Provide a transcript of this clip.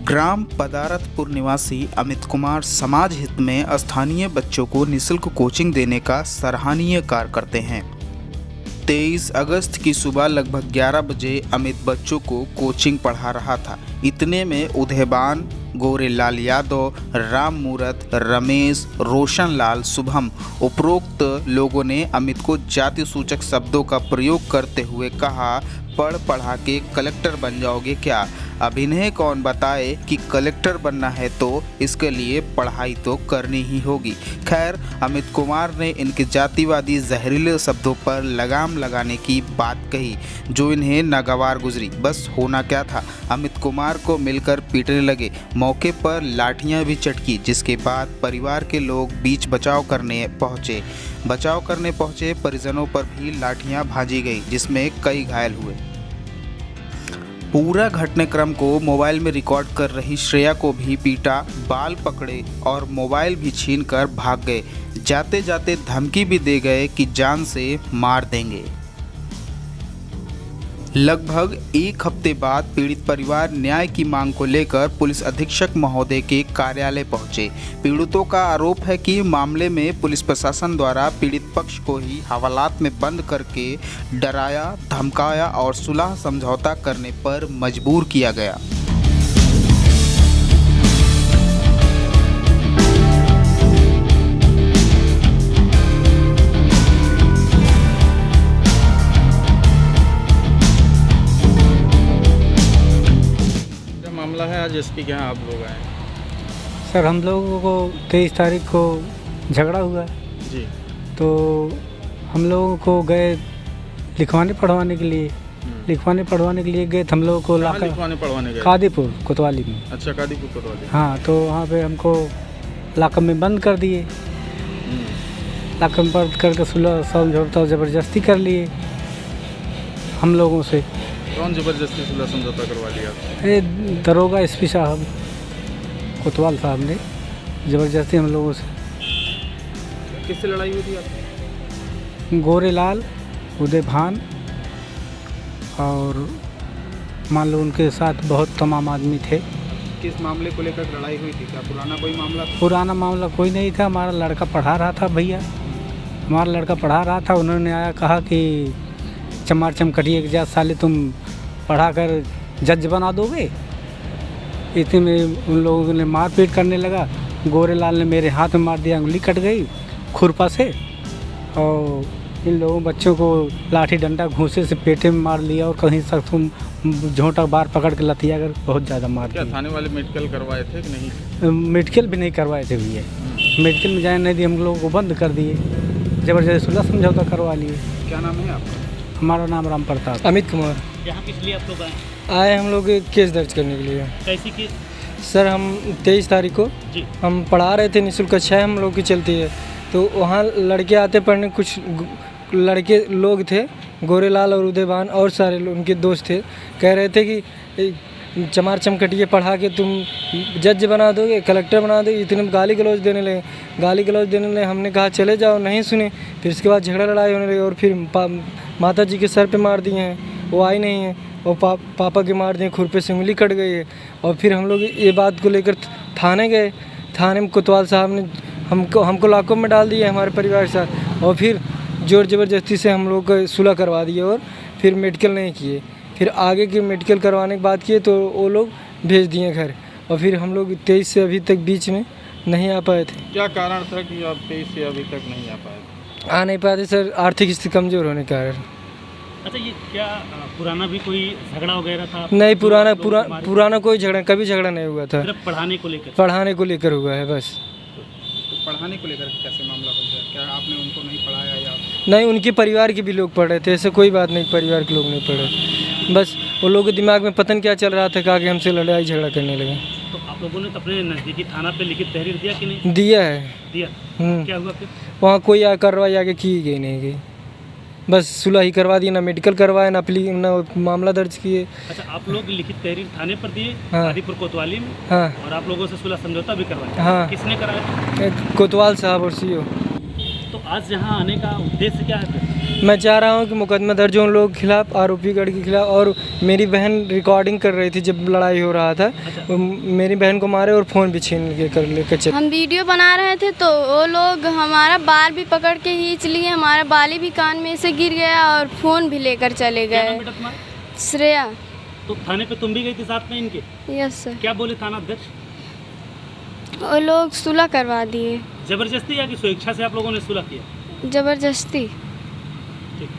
ग्राम पदारथपुर निवासी अमित कुमार समाज हित में स्थानीय बच्चों को निःशुल्क कोचिंग देने का सराहनीय कार्य करते हैं। 23 अगस्त की सुबह लगभग 11 बजे अमित बच्चों को कोचिंग पढ़ा रहा था। इतने में उदयबान, गोरेलाल यादव, राम मूरत, रमेश, रोशन लाल, शुभम उपरोक्त लोगों ने अमित को जाति सूचक शब्दों का प्रयोग करते हुए कहा, पढ़ पढ़ा के कलेक्टर बन जाओगे क्या? अब इन्हें कौन बताए कि कलेक्टर बनना है तो इसके लिए पढ़ाई तो करनी ही होगी। खैर, अमित कुमार ने इनके जातिवादी जहरीले शब्दों पर लगाम लगाने की बात कही, जो इन्हें नागवार गुजरी। बस होना क्या था, अमित कुमार को मिलकर पीटने लगे। मौके पर लाठियां भी चटकी, जिसके बाद परिवार के लोग बीच बचाव करने पहुंचे। परिजनों पर भी लाठियां भांजी गई, जिसमें कई घायल हुए। पूरा घटनाक्रम को मोबाइल में रिकॉर्ड कर रही श्रेया को भी पीटा, बाल पकड़े और मोबाइल भी छीनकर भाग गए। जाते जाते धमकी भी दे गए कि जान से मार देंगे। लगभग एक हफ्ते बाद पीड़ित परिवार न्याय की मांग को लेकर पुलिस अधीक्षक महोदय के कार्यालय पहुंचे। पीड़ितों का आरोप है कि मामले में पुलिस प्रशासन द्वारा पीड़ित पक्ष को ही हवालात में बंद करके डराया, धमकाया और सुलह समझौता करने पर मजबूर किया गया। मामला है आज एसपी के यहाँ आप लोग आए? सर, हम लोगों को 23 तारीख को झगड़ा हुआ जी। तो हम लोगों को गए लिखवाने पढ़वाने के लिए गए थे। हम लोगों को लिखवाने पढ़वाने गए? कादीपुर कोतवाली में। अच्छा, कादीपुर कोतवाली। हाँ, तो वहाँ पे हमको लाकअप में बंद कर दिए। लाकअप में बंद करके सुलह समझौता ज़बरदस्ती कर लिए हम लोगों से। कौन ज़बरदस्ती सुलह समझौता करवा लिया? अरे दरोगा एसपी साहब, कोतवाल साहब ने ज़बरदस्ती हम लोगों से। किससे लड़ाई हुई थी आपकी? गोरेलाल, उदयभान और मान लो उनके साथ बहुत तमाम आदमी थे। किस मामले को लेकर लड़ाई हुई थी? क्या पुराना कोई मामला था? पुराना मामला कोई नहीं था। हमारा लड़का पढ़ा रहा था भैया, उन्होंने आया कहा कि चमार चमकटिए के जा साले, तुम पढ़ा कर जज बना दोगे। इतने में उन लोगों ने मारपीट करने लगा। गोरेलाल ने मेरे हाथ में मार दिया, उंगली कट गई खुरपा से, और इन लोगों बच्चों को लाठी डंडा घूंसे से पेटे में मार लिया और कहीं तक तुम झोंटा बार पकड़ के लतिया कर बहुत ज़्यादा मार दिया। थाने वाले मेडिकल करवाए थे कि नहीं? मेडिकल भी नहीं करवाए थे भैया। मेडिकल में जाने नहीं दिए, हम लोगों को बंद कर दिए, ज़बरदस्ती सुलह समझौता करवा लिए। क्या नाम है आपका? हमारा नाम राम प्रताप। अमित कुमार। यहाँ किस लिए आप लोग आए हम लोग केस दर्ज करने के लिए। कैसी केस? सर, हम 23 तारीख को जी हम पढ़ा रहे थे, निःशुल्क कक्षा हम लोग की चलती है। तो वहाँ लड़के आते पढ़ने, कुछ लड़के लोग थे, गोरेलाल और उदयभान और सारे लोग उनके दोस्त थे। कह रहे थे कि चमार चमकटिए पढ़ा के तुम जज बना दोगे, कलेक्टर बना दोगे। इतने गाली गलौज देने लगे। हमने कहा चले जाओ, नहीं सुने। फिर इसके बाद झगड़ा लड़ाई होने लगी और फिर माता जी के सर पे मार दिए हैं, वो आई नहीं है। और पापा के मार दिए, खुरपे से उंगली कट गई है। और फिर हम लोग ये बात को लेकर थाने गए। थाने में कोतवाल साहब ने हमको लॉकअप में डाल दिया हमारे परिवार के साथ, और फिर जोर ज़बरदस्ती से हम लोग को सुलह करवा दिए और फिर मेडिकल नहीं किए। फिर आगे के मेडिकल करवाने की बात किए तो वो लोग भेज दिए घर। और फिर हम लोग 23 से अभी तक बीच में नहीं आ पाए थे। क्या कारण था कि आप 23 से अभी तक नहीं आ पाए? आ नहीं पाए थे सर, आर्थिक स्थिति कमज़ोर होने के कारण। अच्छा, ये क्या पुराना भी कोई झगड़ा वगैरह था? नहीं, पुराना कोई झगड़ा, कभी झगड़ा नहीं हुआ था। सिर्फ पढ़ाने को लेकर हुआ है बस। तो पढ़ाने को लेकर कैसे मामला हो गया? क्या आपने उनको नहीं पढ़ाया या? नहीं, उनके परिवार के भी लोग पढ़ रहे थे, ऐसे कोई बात नहीं, परिवार के लोग नहीं पढ़े। बस वो लोगों के दिमाग में पता नहीं क्या चल रहा था, कहा कि हमसे लड़ाई झगड़ा करने लगे। तो आप लोगों ने अपने नज़दीकी थाना पे लिखित तहरीर दिया कि नहीं? दिया है। क्या हुआ फिर? वहाँ कोई कार्रवाई आगे की गई नहीं गई, बस सुलह ही करवा दी, ना मेडिकल करवाया, ना मामला दर्ज किए। अच्छा, आप लोग लिखित तहरीर थाने पर दिए? हाँ। कादीपुर कोतवाली में? हाँ। और आप लोगों से सुलह समझौता भी करवाया? हाँ। किसने कराया? कोतवाल साहब और सीओ। तो आज यहाँ आने का उद्देश्य क्या है फिर? मैं चाह रहा हूँ कि मुकदमा दर्ज हो उन लोगों के खिलाफ, आरोपी गढ़ के खिलाफ। और मेरी बहन रिकॉर्डिंग कर रही थी जब लड़ाई हो रहा था, वो मेरी बहन को मारे और फ़ोन भी छीन लेकर चले। हम वीडियो बना रहे थे तो वो लोग हमारा बाल भी पकड़ के खींच लिए, हमारा बाली भी कान में से गिर गया और फ़ोन भी लेकर चले क्या नाम गए। बेटा तुम्हारा? श्रेया। तो थाने पे तुम भी गई थी साथ में इनके? Yes sir. क्या बोले थाना अध्यक्ष? वो लोग सुलह करवा दिए जबरदस्ती या कि स्वेच्छा से आप लोगों ने सुलह किया? ज़बरदस्ती।